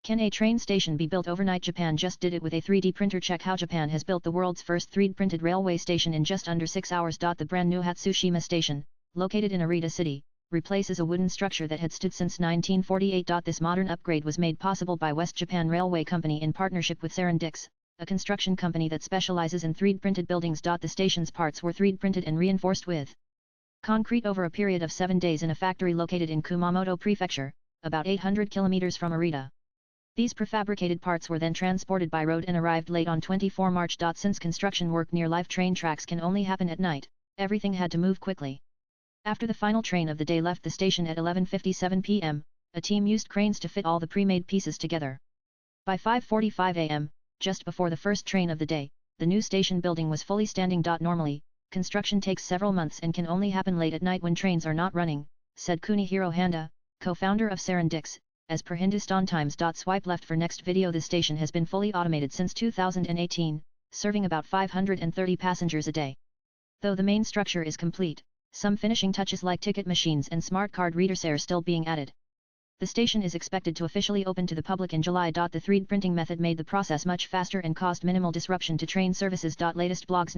Can a train station be built overnight? Japan just did it with a 3D printer. Check how Japan has built the world's first 3D printed railway station in just under 6 hours. The brand new Hatsushima Station, located in Arita City, replaces a wooden structure that had stood since 1948. This modern upgrade was made possible by West Japan Railway Company in partnership with Serendix, a construction company that specializes in 3D printed buildings. The station's parts were 3D printed and reinforced with concrete over a period of 7 days in a factory located in Kumamoto Prefecture, about 800 kilometers from Arita. These prefabricated parts were then transported by road and arrived late on 24 March. Since construction work near live train tracks can only happen at night, everything had to move quickly. After the final train of the day left the station at 11:57 p.m., a team used cranes to fit all the pre-made pieces together. By 5:45 a.m., just before the first train of the day, the new station building was fully standing. Normally, construction takes several months and can only happen late at night when trains are not running, said Kunihiro Handa, co-founder of Serendix. As per Hindustan Times. Swipe left for next video. The station has been fully automated since 2018, serving about 530 passengers a day. Though the main structure is complete, some finishing touches like ticket machines and smart card readers are still being added. The station is expected to officially open to the public in July. The 3D printing method made the process much faster and caused minimal disruption to train services. Latest blogs.